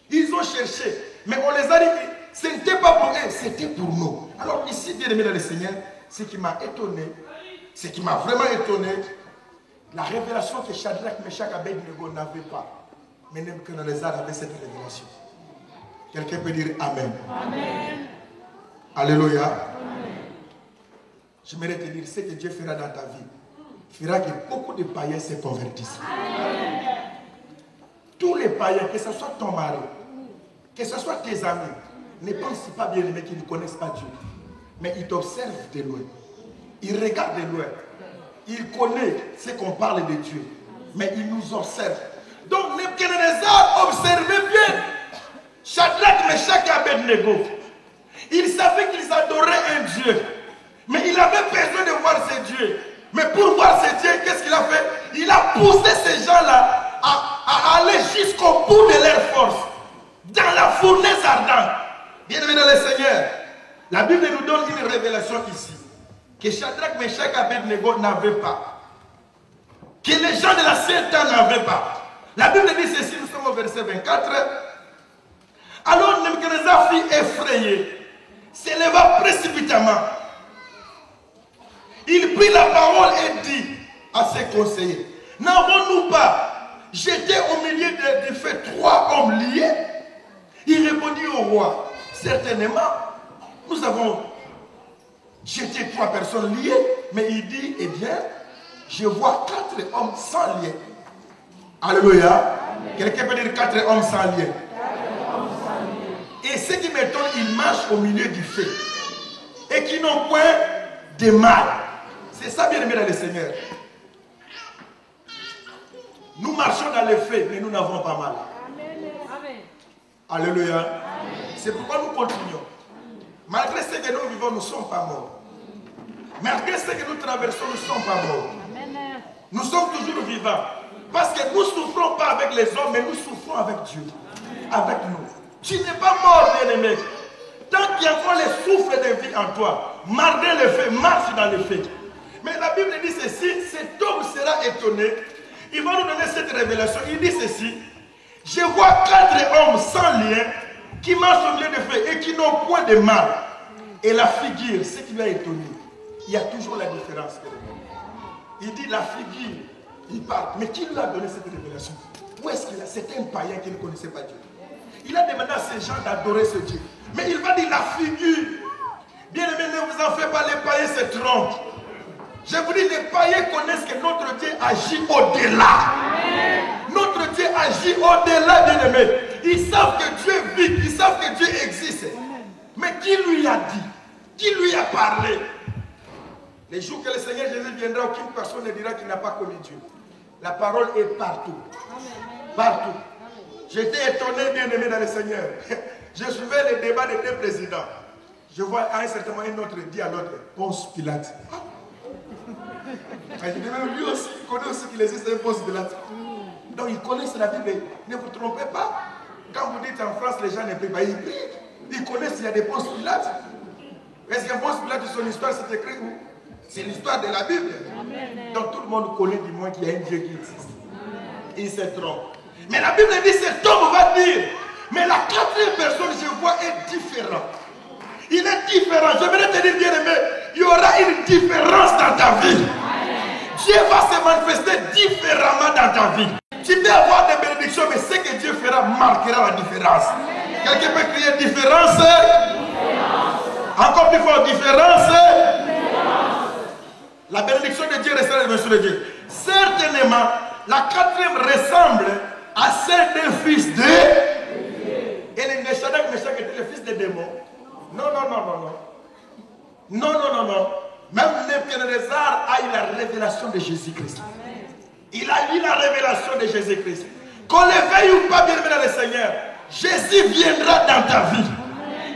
Ils ont cherché. Mais on les a dit, ce n'était pas pour eux, c'était pour nous. Alors ici, bien aimé dans le Seigneur, ce qui m'a étonné, ce qui m'a vraiment étonné, la révélation que Shadrach, Meshach et Abednego n'avaient pas. Mais Nebuchadnezzar avait cette révélation. Quelqu'un peut dire Amen. Amen. Alléluia. Amen. J'aimerais te dire, ce que Dieu fera dans ta vie, fera que beaucoup de païens se convertissent. Amen. Tous les païens, que ce soit ton mari, que ce soit tes amis, ne pense pas bien aimé qu'ils ne connaissent pas Dieu. Mais ils t'observent de loin. Ils regardent de loin. Ils connaissent ce qu'on parle de Dieu. Mais ils nous observent. Donc Nebuchadnezzar observait bien Shadrach, Meshach et Abednego. Ils savaient qu'ils adoraient un Dieu. Mais il avait besoin de voir ce Dieu. Mais pour voir ce Dieu, qu'est-ce qu'il a fait? Il a poussé ces gens-là à aller jusqu'au bout de leur force. Dans la fournaise ardente. Bien aimé dans le Seigneur, la Bible nous donne une révélation ici. Que Shadrach, Meshach et Abednego n'avaient pas. Que les gens de l'ancien temps n'avaient pas. La Bible dit ceci, nous sommes au verset 24. Alors Nebuchadnezzar fut effrayé, s'éleva précipitamment. Il prit la parole et dit à ses conseillers, n'avons-nous pas jeté au milieu du feu 3 hommes liés? Il répondit au roi, certainement, nous avons jeté 3 personnes liées, mais il dit, eh bien, je vois 4 hommes sans lien. Alléluia. Quelqu'un peut dire 4 hommes sans lien. Et ce qui m'étonne, ils marchent au milieu du feu. Et qui n'ont point de mal. C'est ça, bien aimé dans le Seigneur. Nous marchons dans le feu, mais nous n'avons pas mal. Alléluia. C'est pourquoi nous continuons. Malgré ce que nous vivons, nous ne sommes pas morts. Malgré ce que nous traversons, nous ne sommes pas morts. Nous sommes toujours vivants. Parce que nous ne souffrons pas avec les hommes, mais nous souffrons avec Dieu. Avec nous. Tu n'es pas mort, bien-aimé. Tant qu'il y a encore les souffles de vie en toi, malgré le feu, marche dans le feu. Mais la Bible dit ceci, cet homme sera étonné. Il va nous donner cette révélation. Il dit ceci, je vois 4 hommes sans lien qui marchent au milieu du feu et qui n'ont point de mal. Et la figure, ce qui l'a étonné, il y a toujours la différence. Il dit la figure, il parle. Mais qui lui a donné cette révélation? Où est-ce qu'il a? C'était un païen qui ne connaissait pas Dieu. Il a demandé à ces gens d'adorer ce Dieu. Mais il va dire la figure. Bien aimé, ne vous en faites pas, les païens se trompent. Je vous dis, les païens connaissent que notre Dieu agit au-delà. Notre Dieu agit au-delà, bien aimé. Ils savent que Dieu vit, ils savent que Dieu existe. Mais qui lui a dit? Qui lui a parlé? Les jours que le Seigneur Jésus viendra, aucune personne ne dira qu'il n'a pas connu Dieu. La parole est partout. Partout. J'étais étonné, bien aimé dans le Seigneur. Je suivais les débats des 2 présidents. Je vois à un certain moment un autre dit à l'autre, Ponce Pilate. Lui aussi, il connaît aussi qu'il existe un Ponce Pilate. Donc ils connaissent la Bible. Ne vous trompez pas. Quand vous dites en France, les gens ne prient pas, ils prient. Ils connaissent qu'il y a des Ponce Pilate. Est-ce qu'un Ponce Pilate, son histoire, c'est écrit où? C'est l'histoire de la Bible. Amen. Donc tout le monde connaît du moins qu'il y a un Dieu qui existe. Il se trompe. Mais la Bible dit, cet homme va dire, mais la 4e personne, je vois, est différent. Il est différent. Je voudrais te dire, bien aimé, il y aura une différence dans ta vie. Dieu va se manifester différemment dans ta vie. Tu peux avoir des bénédictions, mais ce que Dieu fera marquera la différence. Quelqu'un peut crier différence? Encore plus fort, différence? La bénédiction de Dieu restera la bénédiction de Dieu. Certainement, la 4e ressemble à celle d'un fils de... Et le Shadrach, Meshach était le fils de démons. Non. Même Nebuchadnezzar a eu la révélation de Jésus-Christ. Il a eu la révélation de Jésus-Christ. Qu'on le veuille ou pas, bien aimé dans le Seigneur, Jésus viendra dans ta vie.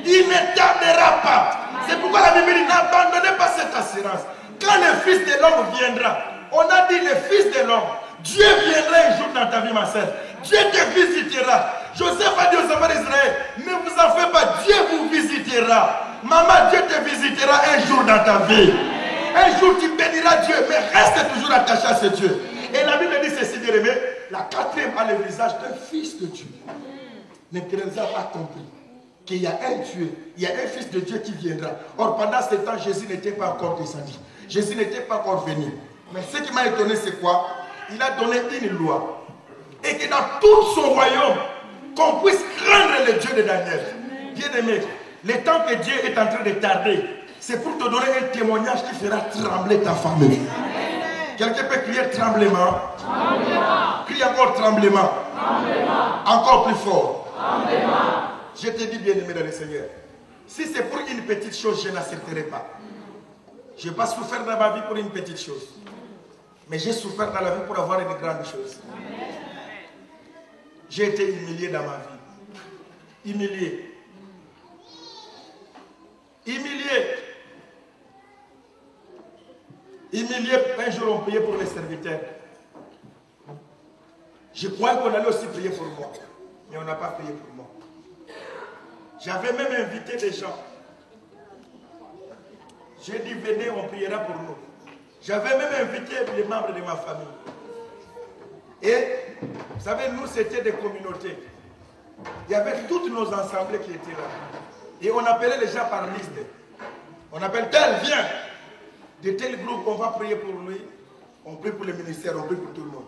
Il ne tardera pas. C'est pourquoi la Bible dit, n'abandonnez pas cette assurance. Quand le Fils de l'homme viendra, on a dit le Fils de l'homme, Dieu viendra un jour dans ta vie, ma soeur. Dieu te visitera. Joseph a dit aux enfants d'Israël, ne vous en faites pas, Dieu vous visitera. Maman, Dieu te visitera un jour dans ta vie. Un jour tu béniras Dieu, mais reste toujours attaché à ce Dieu. Et la Bible dit ceci, bien aimé, la 4e a le visage d'un fils de Dieu. Nebuchadnezzar n'a pas compris qu'il y a un Dieu, il y a un Fils de Dieu qui viendra. Or, pendant ce temps, Jésus n'était pas encore descendu. Jésus n'était pas encore venu. Mais ce qui m'a étonné, c'est quoi? Il a donné une loi. Et que dans tout son royaume, qu'on puisse craindre le Dieu de Daniel. Bien-aimé, le temps que Dieu est en train de tarder, c'est pour te donner un témoignage qui fera trembler ta famille. Quelqu'un peut crier tremblement. Tremblement. Crie encore tremblement. Tremblement. Encore plus fort. Tremblement. Je te dis, bien-aimé dans le Seigneur, si c'est pour une petite chose, je n'accepterai pas. Je n'ai pas souffert dans ma vie pour une petite chose. Mais j'ai souffert dans la vie pour avoir une grande chose. J'ai été humilié dans ma vie. Humilié. Humilié. Humilié, un jour on priait pour les serviteurs. Je croyais qu'on allait aussi prier pour moi. Mais on n'a pas prié pour moi. J'avais même invité des gens. J'ai dit, venez, on priera pour nous. J'avais même invité les membres de ma famille. Et, vous savez, nous, c'était des communautés. Il y avait toutes nos assemblées qui étaient là. Et on appelait les gens par liste. On appelle tel, viens. De tel groupe, on va prier pour lui. On prie pour le ministère, on prie pour tout le monde.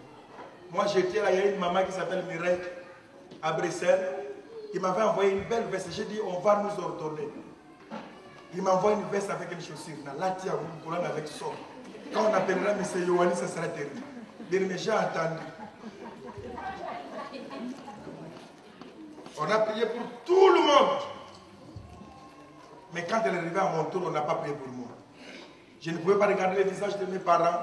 Moi, j'étais là, il y a une maman qui s'appelle Mireille, à Bruxelles. Il m'avait envoyé une belle veste. J'ai dit, on va nous ordonner. Il m'a envoyé une veste avec une chaussure. Là, il y a une colonne avec ça. Quand on appellera M. Yohani, ça sera terrible. Mais j'ai entendu. On a prié pour tout le monde. Mais quand elle est arrivée à mon tour, on n'a pas prié pour moi. Je ne pouvais pas regarder les visages de mes parents.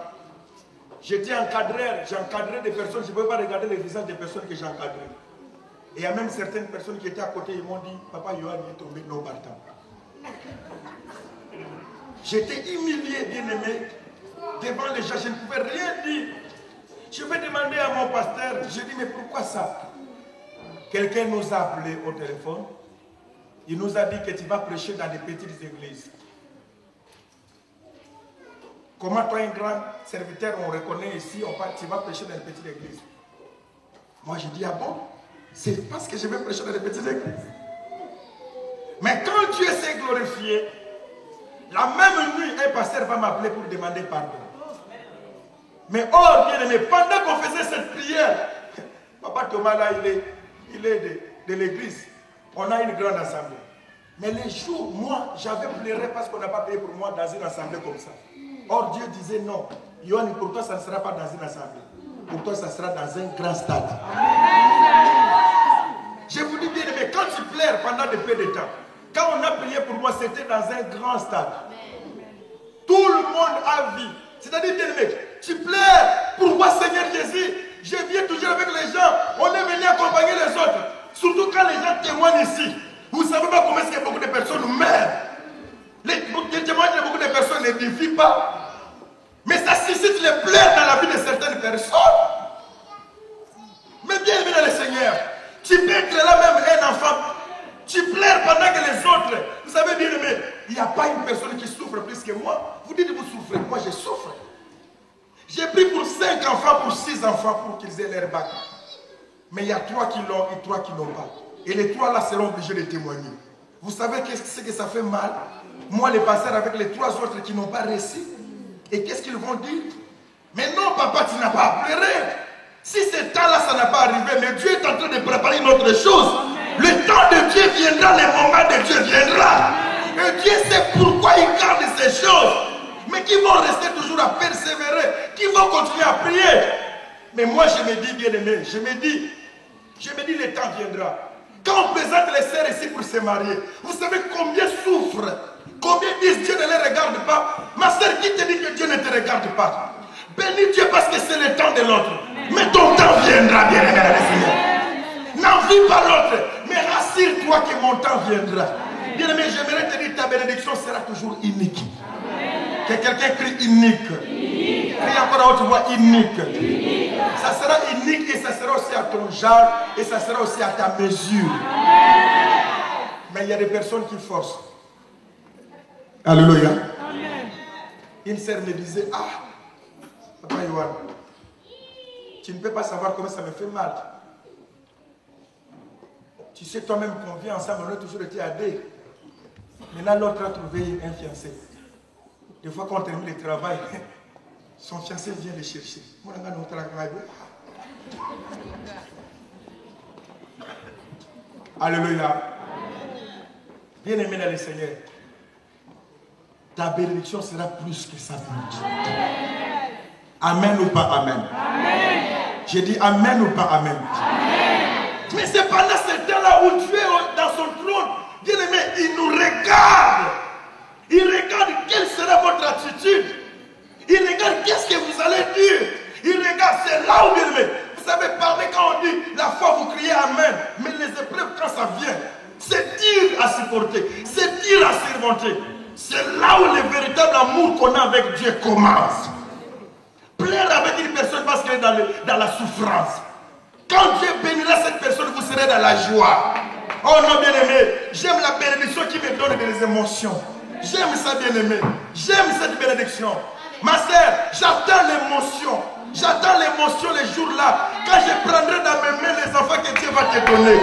J'étais encadreur, j'encadrais des personnes, je ne pouvais pas regarder les visages des personnes que j'encadrais. Et il y a même certaines personnes qui étaient à côté, ils m'ont dit, papa Yohan est tombé non partant. J'étais humilié, bien-aimé, devant les gens, je ne pouvais rien dire. Je vais demander à mon pasteur, je dis, mais pourquoi ça? Quelqu'un nous a appelé au téléphone, il nous a dit que tu vas prêcher dans des petites églises. Comment toi, un grand serviteur, on reconnaît ici, tu vas prêcher dans une petite église. Moi, je dis, ah bon? C'est parce que je vais prêcher dans des petites églises. Mais quand Dieu s'est glorifié, la même nuit, un pasteur va m'appeler pour demander pardon. Mais oh, bien aimé, pendant qu'on faisait cette prière, Papa Thomas là, il est de l'église. On a une grande assemblée. Mais les jours, moi, j'avais pleuré parce qu'on n'a pas payé pour moi dans une assemblée comme ça. Or, Dieu disait non. Yohan, pour toi, ça ne sera pas dans une assemblée. Pour toi, ça sera dans un grand stade. Je vous dis bien aimé, quand tu pleures pendant de peu de temps, quand on a prié pour moi, c'était dans un grand stade. Tout le monde a vu. C'est-à-dire, bien aimé, tu pleures. Pourquoi, Seigneur Jésus? Je viens toujours avec les gens. On est venu accompagner les autres. Surtout quand les gens témoignent ici. Vous ne savez pas comment est-ce que beaucoup de personnes meurent. Les témoignages de beaucoup de personnes n'édifient pas. Mais ça suscite les pleurs dans la vie de certaines personnes. Mais bien aimé dans le Seigneur, tu peux être là même un enfant. Tu pleures pendant que les autres. Vous savez bien aimé, il n'y a pas une personne qui souffre plus que moi. Vous dites que vous souffrez, moi je souffre. J'ai pris pour 5 enfants, pour 6 enfants pour qu'ils aient leur bac. Mais il y a 3 qui l'ont et 3 qui n'ont pas. Et les 3 là seront obligés de témoigner. Vous savez qu'est-ce que ça fait mal? Moi les pasteurs avec les 3 autres qui n'ont pas réussi. Et qu'est-ce qu'ils vont dire? Mais non papa, tu n'as pas pleuré. Si ce temps-là, ça n'a pas arrivé, mais Dieu est en train de préparer une autre chose. Le temps de Dieu viendra, le moment de Dieu viendra. Et Dieu sait pourquoi il garde ces choses. Mais qui vont rester toujours à persévérer, qui vont continuer à prier. Mais moi, je me dis, bien aimé, je me dis, le temps viendra. Quand on présente les sœurs ici pour se marier, vous savez combien souffrent, combien disent Dieu ne les regarde pas. Ma sœur, qui te dit que Dieu ne te regarde pas? Bénis Dieu parce que c'est le temps de l'autre. Mais ton temps viendra, bien aimé, Seigneur. N'envie pas l'autre, mais rassure-toi que mon temps viendra. Bien aimé, j'aimerais te dire, ta bénédiction sera toujours unique. Que quelqu'un crie unique. Crie encore à haute voix unique. Ça sera unique et ça sera aussi à ton genre et ça sera aussi à ta mesure. Mais il y a des personnes qui forcent. Alléluia. Une sœur me disait, ah, Papa Yohan, tu ne peux pas savoir comment ça me fait mal. Tu sais, toi-même qu'on vit ensemble, on a toujours été à deux. Maintenant, l'autre a trouvé un fiancé. Des fois, quand on termine le travail, son fiancé vient le chercher. Alléluia. Bien-aimé dans le Seigneur, ta bénédiction sera plus que ça. Amen ou pas amen? Amen. J'ai dit amen ou pas amen? Amen. Mais c'est pendant ce temps-là où Dieu est dans son trône, bien-aimé, il nous regarde. Il regarde quelle sera votre attitude. Il regarde qu'est-ce que vous allez dire. Il regarde, c'est là où, bien-aimé, vous savez parler quand on dit la foi, vous criez amen. Mais les épreuves, quand ça vient, c'est dur à supporter, c'est dur à surmonter. C'est là où le véritable amour qu'on a avec Dieu commence. Plaire avec une personne parce qu'elle est dans la souffrance. Quand Dieu bénira cette personne, vous serez dans la joie. Oh non, bien-aimé, j'aime la bénédiction qui me donne des émotions. J'aime ça, bien-aimé. J'aime cette bénédiction. Ma sœur, j'attends l'émotion. J'attends l'émotion les jours-là. Quand je prendrai dans mes mains les enfants que Dieu va te donner.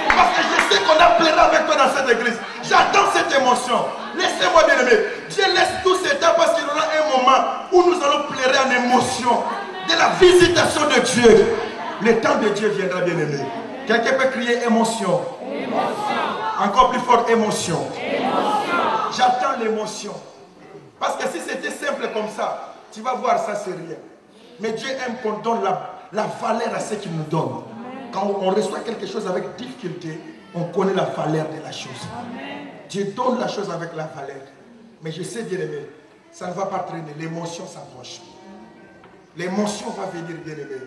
Parce que je sais qu'on a pleuré avec toi dans cette église. J'attends cette émotion. Laissez-moi, bien-aimé. Dieu laisse tout ce temps parce qu'il y aura un moment où nous allons pleurer en émotion de la visitation de Dieu. Le temps de Dieu viendra, bien-aimé. Quelqu'un peut crier émotion. Émotion. Encore plus fort, émotion. Émotion. J'attends l'émotion. Parce que si c'était simple comme ça, tu vas voir ça, c'est rien. Mais Dieu aime qu'on donne la valeur à ce qu'il nous donne. Quand on reçoit quelque chose avec difficulté, on connaît la valeur de la chose. Dieu donne la chose avec la valeur. Mais je sais, bien-aimé, ça ne va pas traîner. L'émotion s'approche. L'émotion va venir, bien-aimé.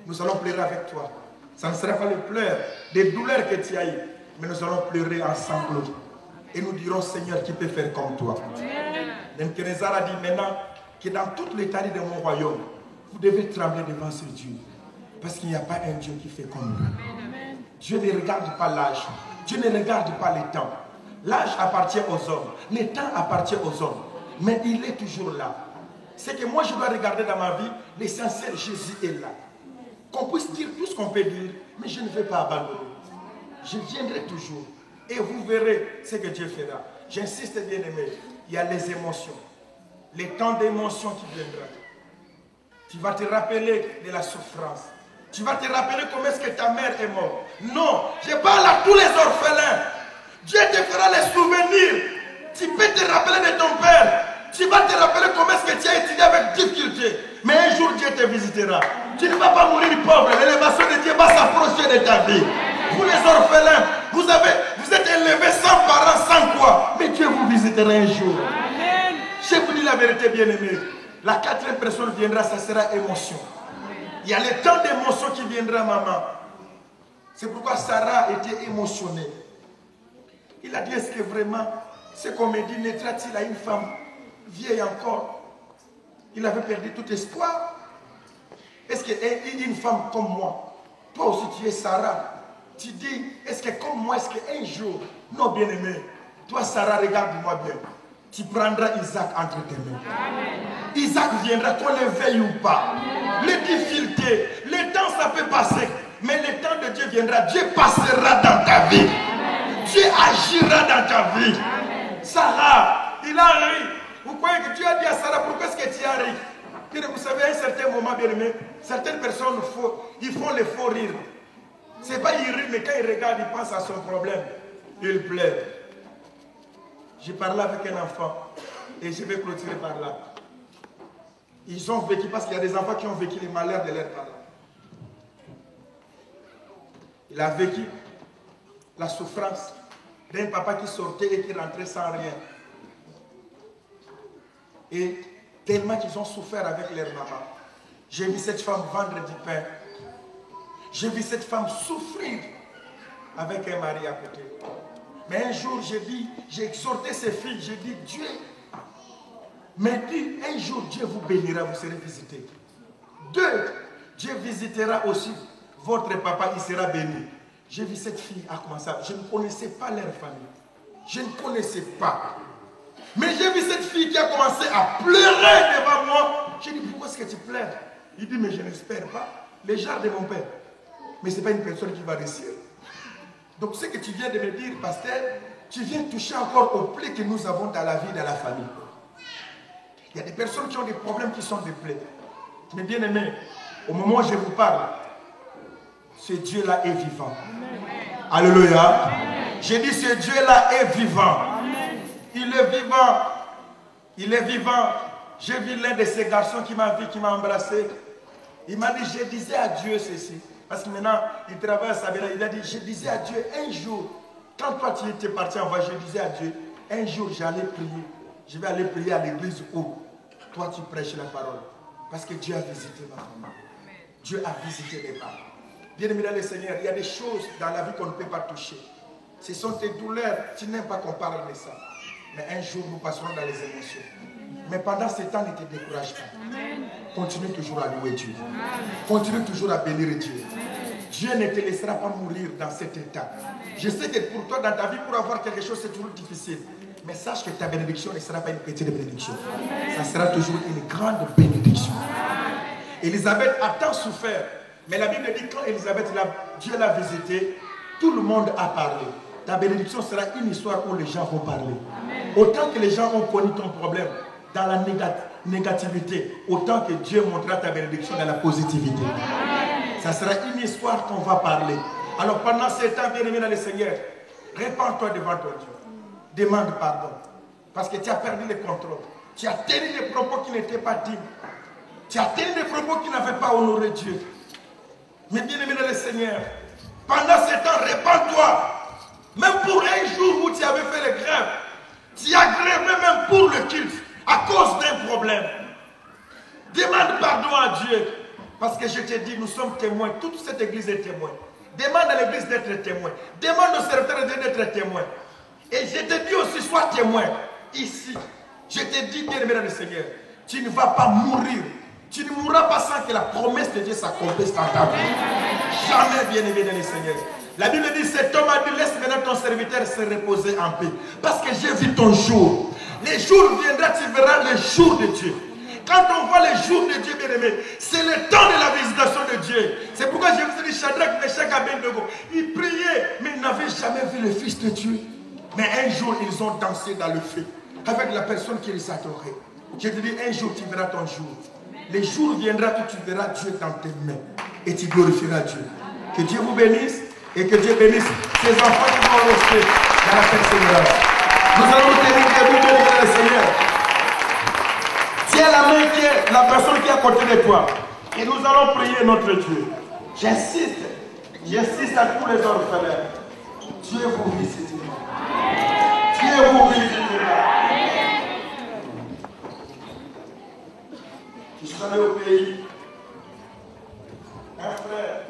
Nous allons pleurer avec toi. Ça ne sera pas le pleurs des douleurs que tu as eues, mais nous allons pleurer ensemble. Et nous dirons, Seigneur, qui peut faire comme toi? Nebuchadnezzar a dit maintenant que dans toute l'étendue de mon royaume, vous devez trembler devant ce Dieu. Parce qu'il n'y a pas un Dieu qui fait comme nous. Dieu ne regarde pas l'âge. Dieu ne regarde pas les temps. L'âge appartient aux hommes. Le temps appartient aux hommes. Mais il est toujours là. C'est que moi je dois regarder dans ma vie, l'essentiel, Jésus est là. Qu'on puisse dire tout ce qu'on peut dire, mais je ne vais pas abandonner. Je viendrai toujours. Et vous verrez ce que Dieu fera. J'insiste, bien aimé, il y a les émotions. Les temps d'émotion qui viendront. Tu vas te rappeler de la souffrance. Tu vas te rappeler comment est-ce que ta mère est morte. Non, je parle à tous les orphelins. Dieu te fera les souvenirs. Tu peux te rappeler de ton père. Tu vas te rappeler comment est-ce que tu as étudié avec difficulté. Mais un jour Dieu te visitera. Tu ne vas pas mourir pauvre. L'élévation de Dieu va s'approcher de ta vie. Vous les orphelins, vous êtes élevés sans parents, sans quoi. Mais Dieu vous visitera un jour. Amen. Je vous dis la vérité, bien-aimé. La quatrième personne viendra, ça sera émotion. Il y a le temps d'émotion qui viendra, maman. C'est pourquoi Sarah était émotionnée. Il a dit, est-ce que vraiment, ce qu'on me dit, naîtra-t-il à une femme vieille encore? Il avait perdu tout espoir. Est-ce qu'une femme comme moi, toi aussi tu es Sarah, tu dis, est-ce que comme moi, est-ce qu'un jour, non bien-aimé, toi Sarah, regarde-moi bien, tu prendras Isaac entre tes mains. Amen. Isaac viendra, qu'on le veuille ou pas. Les difficultés, le temps ça peut passer, mais le temps de Dieu viendra, Dieu passera dans ta vie. Amen. Dieu agira dans ta vie. Amen. Sarah, il a ri. Vous croyez que Dieu a dit à Sarah, pourquoi est-ce que tu as ri? Vous savez, à un certain moment, bien aimé, certaines personnes, ils font les faux rires. Ce n'est pas ils rient, mais quand ils regardent, ils pensent à son problème. Ils pleurent. J'ai parlé avec un enfant et je vais clôturer par là. Ils ont vécu, parce qu'il y a des enfants qui ont vécu les malheurs de leurs parents. Il a vécu la souffrance d'un papa qui sortait et qui rentrait sans rien. Et tellement qu'ils ont souffert avec leur maman. J'ai vu cette femme vendre du pain. J'ai vu cette femme souffrir avec un mari à côté. Mais un jour, j'ai exhorté ses filles, j'ai dit, Dieu, mais dit, un jour, Dieu vous bénira, vous serez visités. 2, Dieu visitera aussi votre papa, il sera béni. J'ai vu cette fille à commencer, je ne connaissais pas leur famille. Je ne connaissais pas. Mais j'ai vu cette fille qui a commencé à pleurer devant moi. J'ai dit, pourquoi est-ce que tu pleures? Il dit, mais je n'espère pas. Les gens de mon père. Mais ce n'est pas une personne qui va réussir. Donc ce que tu viens de me dire, pasteur, tu viens toucher encore aux plaies que nous avons dans la vie, dans la famille. Il y a des personnes qui ont des problèmes qui sont des plaies. Mais bien aimé, au moment où je vous parle, ce Dieu-là est vivant. Amen. Alléluia. Amen. J'ai dit ce Dieu-là est vivant. Amen. Il est vivant. Il est vivant. J'ai vu l'un de ces garçons qui m'a vu, qui m'a embrassé. Il m'a dit, je disais à Dieu ceci. Parce que maintenant, il travaille à Sabina. Il a dit, je disais à Dieu un jour, quand toi tu étais parti en voyage, je disais à Dieu, un jour j'allais prier. Je vais aller prier à l'église où toi tu prêches la parole. Parce que Dieu a visité ma famille. Dieu a visité mes parents. Bien-aimé dans le Seigneur, il y a des choses dans la vie qu'on ne peut pas toucher. Ce sont tes douleurs, tu n'aimes pas qu'on parle de ça. Mais un jour, nous passerons dans les émotions. Mais pendant ce temps, ne te décourage pas. Continue toujours à louer Dieu. Continue toujours à bénir Dieu. Dieu ne te laissera pas mourir dans cet état. Je sais que pour toi, dans ta vie, pour avoir quelque chose, c'est toujours difficile. Mais sache que ta bénédiction ne sera pas une petite bénédiction. Ça sera toujours une grande bénédiction. Élisabeth a tant souffert. Mais la Bible dit que quand Dieu l'a visité, tout le monde a parlé. Ta bénédiction sera une histoire où les gens vont parler. Autant que les gens ont connu ton problème dans la négativité, autant que Dieu montrera ta bénédiction dans la positivité. Ça sera une histoire qu'on va parler. Alors pendant ce temps, bien-aimé dans le Seigneur, répands-toi devant ton Dieu. Demande pardon. Parce que tu as perdu le contrôle. Tu as tenu des propos qui n'étaient pas dignes. Tu as tenu des propos qui n'avaient pas honoré Dieu. Mais bien-aimé dans le Seigneur, pendant ce temps, répands-toi. Même pour un jour où tu avais fait le grève, tu as grévé même pour le culte à cause d'un problème. Demande pardon à Dieu. Parce que je te dis, nous sommes témoins. Toute cette église est témoin. Demande à l'église d'être témoin. Demande aux serviteurs d'être témoin. Et je te dis aussi, sois témoin. Ici, je te dis, bien-aimé dans le Seigneur, tu ne vas pas mourir. Tu ne mourras pas sans que la promesse de Dieu s'accomplisse dans ta vie. Jamais, bien-aimé dans le Seigneur. La Bible dit, cet homme a dit, laisse maintenant ton serviteur se reposer en paix. Parce que j'ai vu ton jour. Les jours viendront, tu verras les jours de Dieu. Quand on voit les jours de Dieu, bien-aimé, c'est le temps de la visitation de Dieu. C'est pourquoi je vous ai dit, Shadrach, Meshach, Abednego, ils priaient, mais ils n'avaient jamais vu le Fils de Dieu. Mais un jour, ils ont dansé dans le feu, avec la personne qui les adorait. Je te dis, un jour, tu verras ton jour. Les jours viendront où tu verras Dieu dans tes mains. Et tu glorifieras Dieu. Que Dieu vous bénisse, et que Dieu bénisse ces enfants qui vont rester dans la persévérance. Nous allons nous tenir debout devant le Seigneur. Tiens la main qui est la personne qui est à côté de toi. Et nous allons prier notre Dieu. J'insiste à tous les orphelins. Dieu vous visitera. Dieu vous visitera. Tu seras au pays. Un frère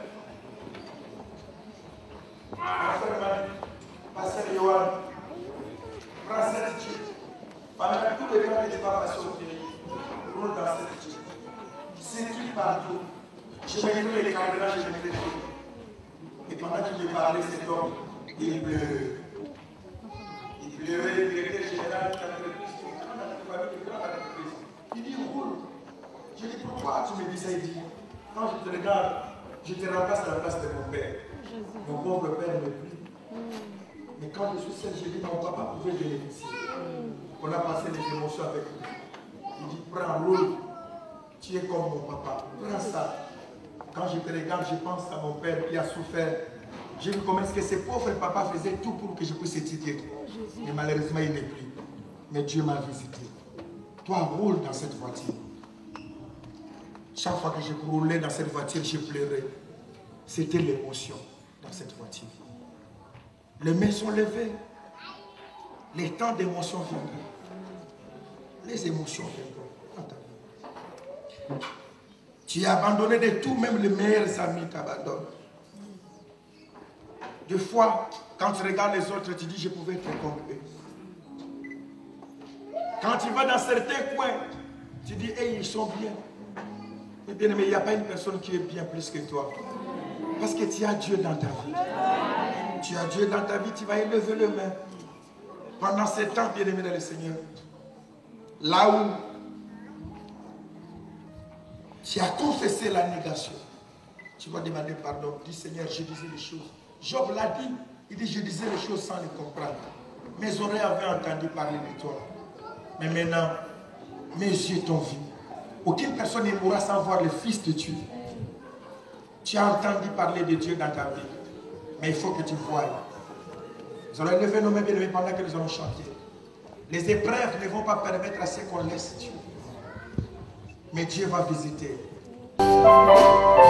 m'a dit, Pasteur Yohan, prends cette étude. Pendant tout le temps que tu vas passer au pays, roule dans cette étude. C'est partout. Je me dis les caméras, je me dis. Et pendant qu'il me parlait, cet homme, il pleurait. Il pleurait, le directeur général, il dit, roule. Je dis, pourquoi tu me dis ça? Il dit, quand je te regarde, je te remplace à la place de mon père. Mon pauvre père me prie. Mais quand je suis seul, je dis, mon papa pouvait bénéficier. On a passé des émotions avec lui. Il dit, prends, roule. Tu es comme mon papa. Prends ça. Quand je te regarde, je pense à mon père qui a souffert. J'ai vu comment est-ce que ce pauvre papa faisait tout pour que je puisse étudier. Mais malheureusement, il n'est plus. Mais Dieu m'a visité. Toi, roule dans cette voiture. Chaque fois que je roulais dans cette voiture, je pleurais. C'était l'émotion dans cette voiture. Les mains sont levées. Les temps d'émotion viendront. Les émotions viendront dans ta vie. Tu es abandonné de tout, même les meilleurs amis t'abandonnent. Des fois, quand tu regardes les autres, tu dis, je pouvais être comme eux. Quand tu vas dans certains coins, tu dis, hey, ils sont bien. Mais bien aimé, il n'y a pas une personne qui est bien plus que toi. Parce que tu as Dieu dans ta vie. Tu as Dieu dans ta vie, tu vas élever les mains. Pendant ce temps, bien aimé dans le Seigneur, là où tu as confessé la négation, tu vas demander pardon. Dis Seigneur, je disais les choses. Job l'a dit. Il dit, je disais les choses sans les comprendre. Mes oreilles avaient entendu parler de toi. Mais maintenant, mes yeux t'ont vu. Aucune personne ne mourra sans voir le Fils de Dieu. Tu as entendu parler de Dieu dans ta vie. Mais il faut que tu voies. Nous allons lever nos mains bien-aimés pendant que nous allons chanter. Les épreuves ne vont pas permettre à ce qu'on laisse Dieu. Mais Dieu va visiter. Oh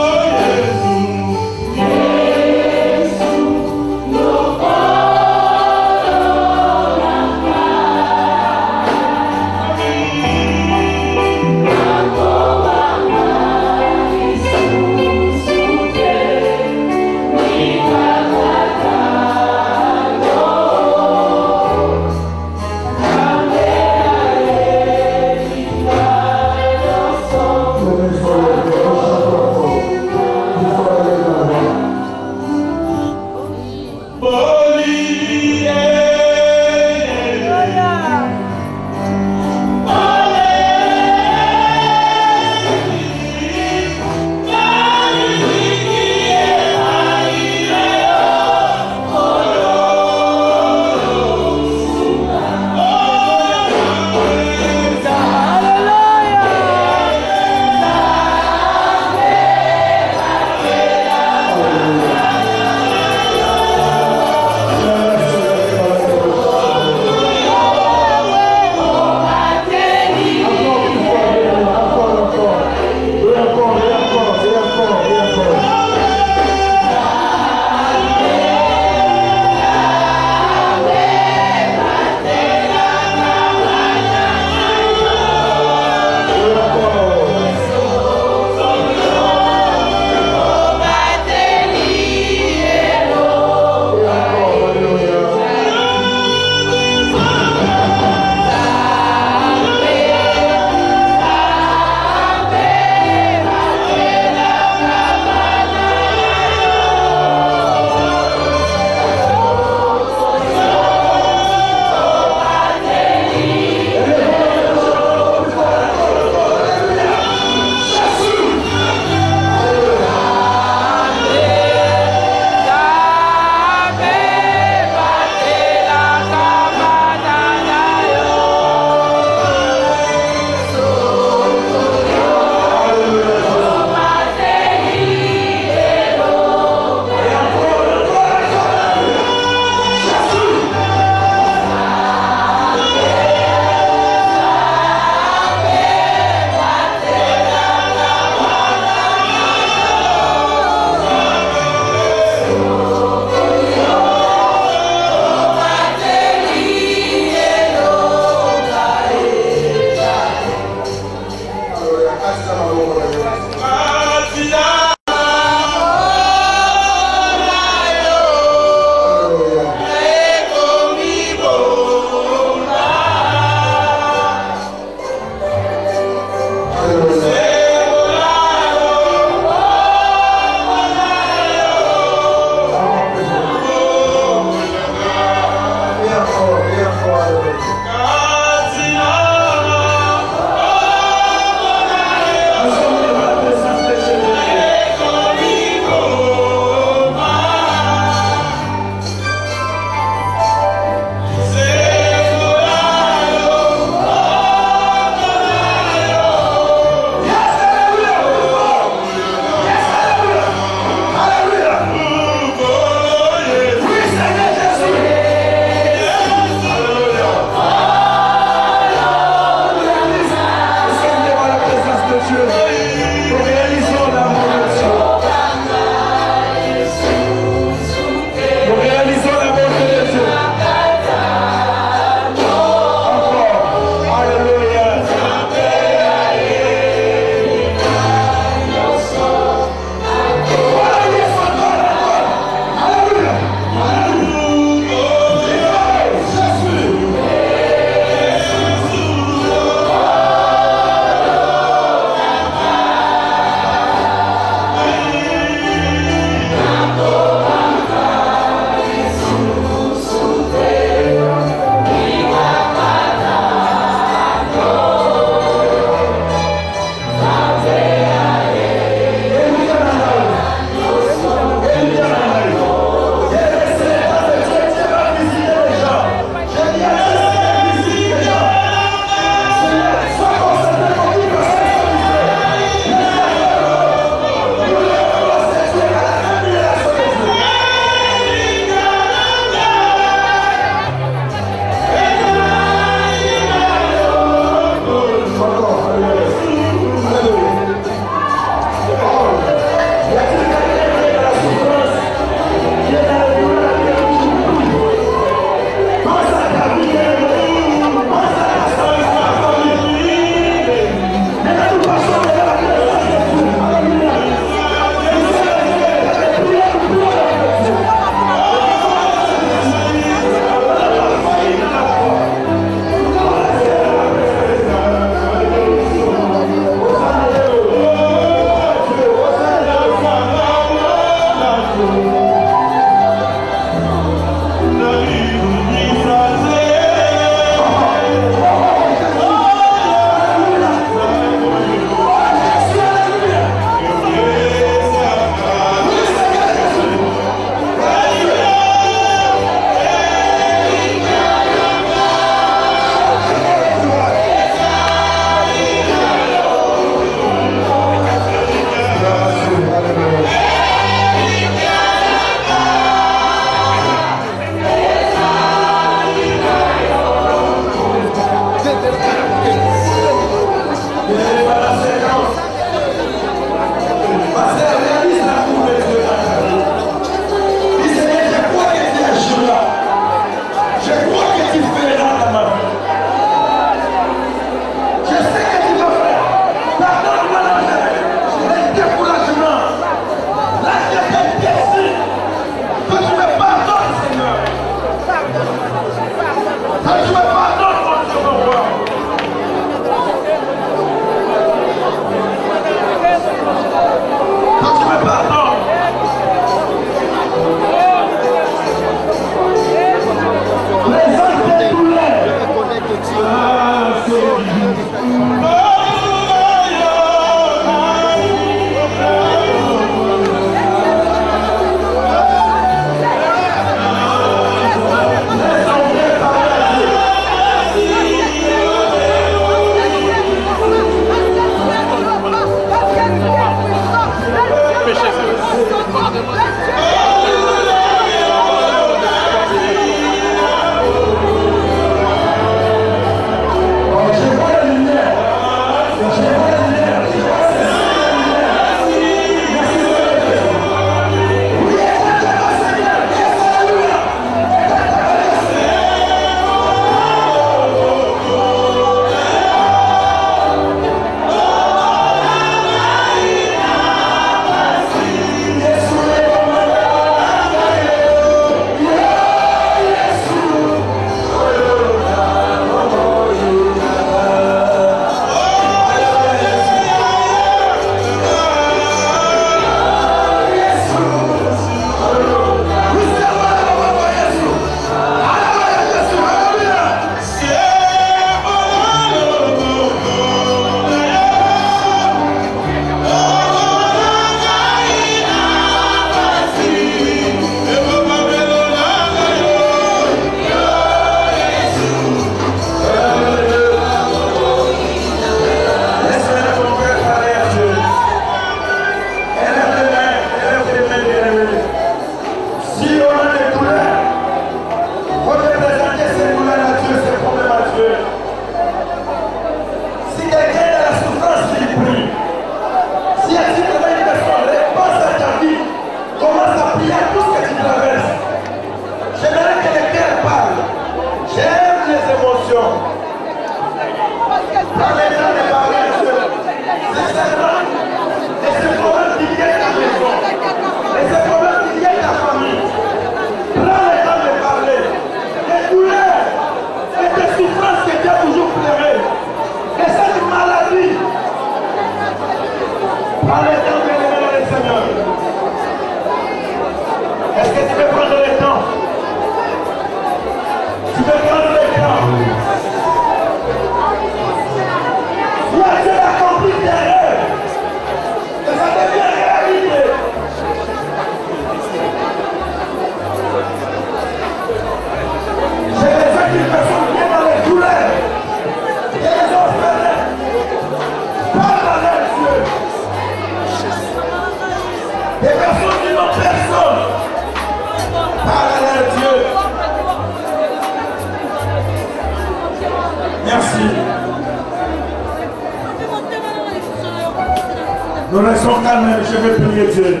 Nous restons calmes, je vais prier Dieu.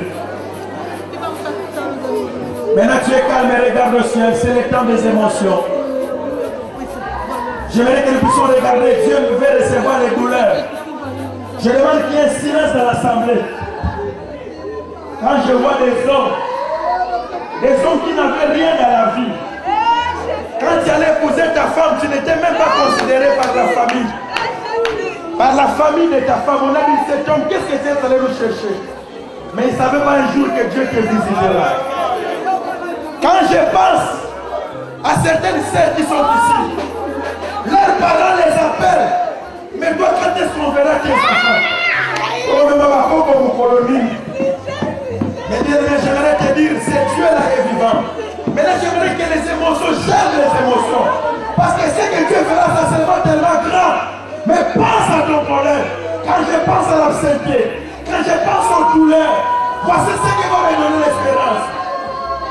Maintenant tu es calme et regarde le ciel, c'est le temps des émotions. J'aimerais que nous puissions regarder, Dieu veut recevoir les douleurs. Je demande qu'il y ait un silence dans l'assemblée. Quand je vois des hommes qui n'avaient rien dans la vie, quand tu allais épouser ta femme, tu n'étais même pas considéré par la famille. Par la famille de ta femme, on a dit cet homme, qu'est-ce que tu es allé nous chercher? Mais il ne savait pas un jour que Dieu te visitera. Quand je pense à certaines sœurs qui sont ici, leurs parents les appellent. Mais toi, quand est-ce qu'on verra tes enfants? Oh, mais maman, pour mon colonie. Mais bien, j'aimerais te dire, c'est Dieu là qui est vivant. Mais là, j'aimerais que les émotions gèrent les émotions. Parce que ce que Dieu fera, ça sera tellement grand. Mais pense à ton problème. Quand je pense à l'absence, quand je pense aux douleurs, voici ce qui va me donner l'espérance.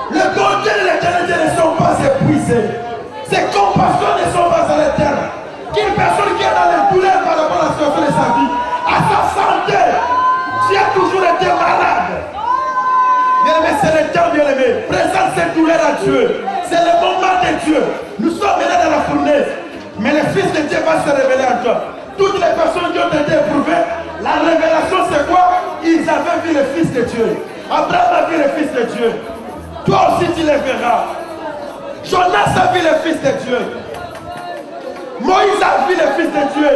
Le côté de l'éternité ne sont pas épuisés. Ses compassions ne sont pas à l'éternel. Qu'une personne qui est dans les douleurs par rapport à la situation de sa vie, à sa santé, tu as toujours été malade. Bien-aimé, c'est le temps, bien-aimé. Présente cette douleur à Dieu. C'est le moment de Dieu. Nous sommes maintenant dans la fournaise. Mais le Fils de Dieu va se révéler en toi. Toutes les personnes qui ont été éprouvées, la révélation c'est quoi? Ils avaient vu le Fils de Dieu. Abraham a vu le Fils de Dieu. Toi aussi tu le verras. Jonas a vu le Fils de Dieu. Moïse a vu le Fils de Dieu.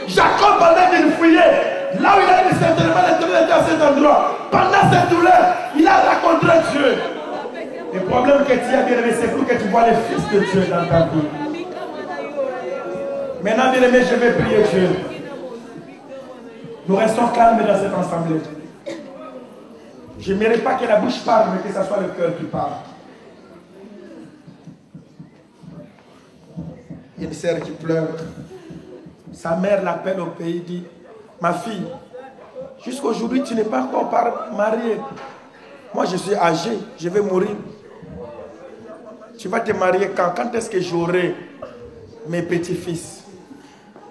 Jacob pendant qu'il fuyait, là où il a dit certainement l'éternel était à cet endroit. Pendant cette douleur, il a rencontré Dieu. Le problème que tu as, bien-aimé, c'est pour que tu vois le Fils de Dieu dans ta vie. Maintenant, bien-aimé, je vais prier Dieu. Nous restons calmes dans cette assemblée. Je n'aimerais pas que la bouche parle, mais que ce soit le cœur qui parle. Il y a une sœur qui pleure. Sa mère l'appelle au pays, dit, ma fille, jusqu'aujourd'hui tu n'es pas encore mariée. Moi je suis âgé, je vais mourir. Tu vas te marier quand? Quand est-ce que j'aurai mes petits-fils?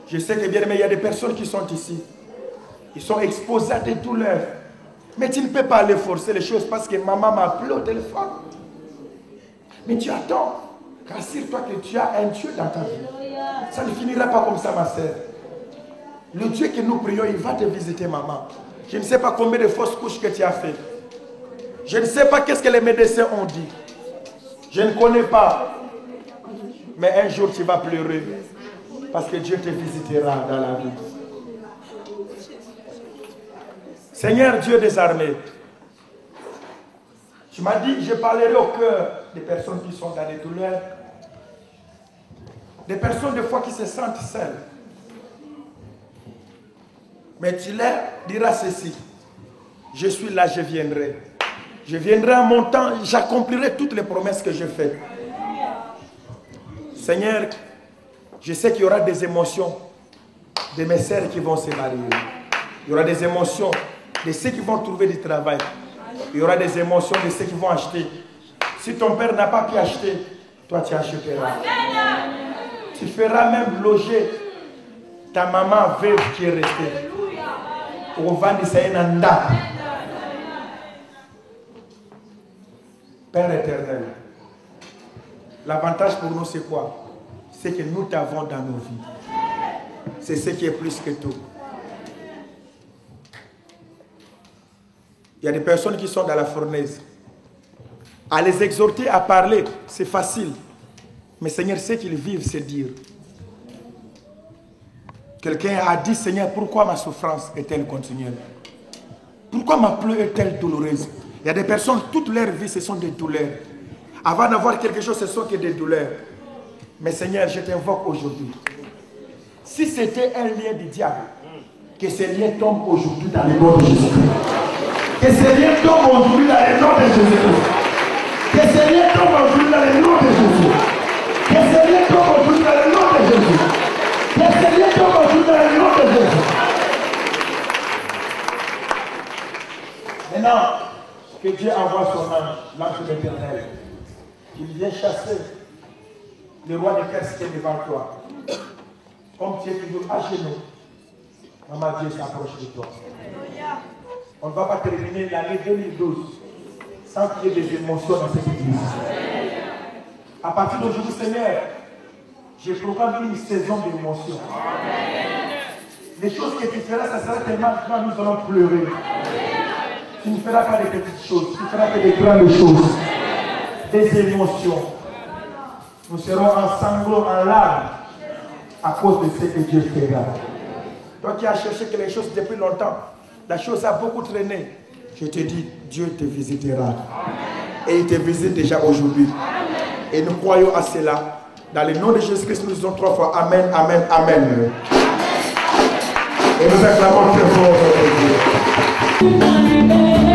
Je sais que bien aimé, il y a des personnes qui sont ici. Ils sont exposés à des douleurs. Mais tu ne peux pas aller forcer les choses parce que maman m'a appelé au téléphone. Mais tu attends. Rassure-toi que tu as un Dieu dans ta vie. Ça ne finira pas comme ça, ma sœur. Le Dieu que nous prions, il va te visiter, maman. Je ne sais pas combien de fausses couches que tu as fait. Je ne sais pas qu'est-ce que les médecins ont dit. Je ne connais pas. Mais un jour, tu vas pleurer. Parce que Dieu te visitera dans la vie. Seigneur Dieu des armées, tu m'as dit, je parlerai au cœur des personnes qui sont dans les douleurs. Des personnes des fois qui se sentent seules. Mais tu leur diras ceci. Je suis là, je viendrai. Je viendrai à mon temps, j'accomplirai toutes les promesses que j'ai faites. Seigneur, je sais qu'il y aura des émotions de mes sœurs qui vont se marier. Il y aura des émotions de ceux qui vont trouver du travail. Il y aura des émotions de ceux qui vont acheter. Si ton père n'a pas pu acheter, toi tu achèteras. Tu feras même loger ta maman veuve qui est restée. Au vent de Saïnanda. Père éternel, l'avantage pour nous c'est quoi? C'est que nous t'avons dans nos vies. C'est ce qui est plus que tout. Il y a des personnes qui sont dans la fournaise. À les exhorter à parler, c'est facile. Mais Seigneur, ce qu'ils vivent, c'est dire. Quelqu'un a dit, Seigneur, pourquoi ma souffrance est-elle continuelle? Pourquoi ma plaie est-elle douloureuse? Il y a des personnes, toute leur vie, ce sont des douleurs. Avant d'avoir quelque chose, ce sont que des douleurs. Mais Seigneur, je t'invoque aujourd'hui. Si c'était un lien du diable, que ce lien tombe aujourd'hui dans le nom de Jésus-Christ. Que ce lien tombe aujourd'hui dans le nom de Jésus-Christ. Que ce lien tombe aujourd'hui dans le nom de Jésus. Que ce lien tombe aujourd'hui dans le nom de Jésus. Que ce lien tombe aujourd'hui dans le nom de Jésus. Maintenant, que Dieu envoie son ange, l'ange de l'Éternel, qu'il vient chasser le roi de Perse qui est devant toi. Comme tu es toujours à genoux, Maman, Dieu s'approche de toi. On ne va pas terminer l'année 2012 sans qu'il y ait des émotions dans cette église. À partir d'aujourd'hui, Seigneur, je proclame une saison d'émotions. Les choses que tu feras, ça sera tellement grand, nous allons pleurer. Tu ne feras pas des petites choses, tu feras que des grandes choses, des émotions. Nous serons en sanglots, en larmes, à cause de ce que Dieu fera. Toi qui as cherché quelque chose depuis longtemps, la chose a beaucoup traîné. Je te dis, Dieu te visitera. Et il te visite déjà aujourd'hui. Et nous croyons à cela. Dans le nom de Jésus-Christ, nous disons 3 fois Amen, Amen, Amen. Et nous acclamons très fort notre Dieu.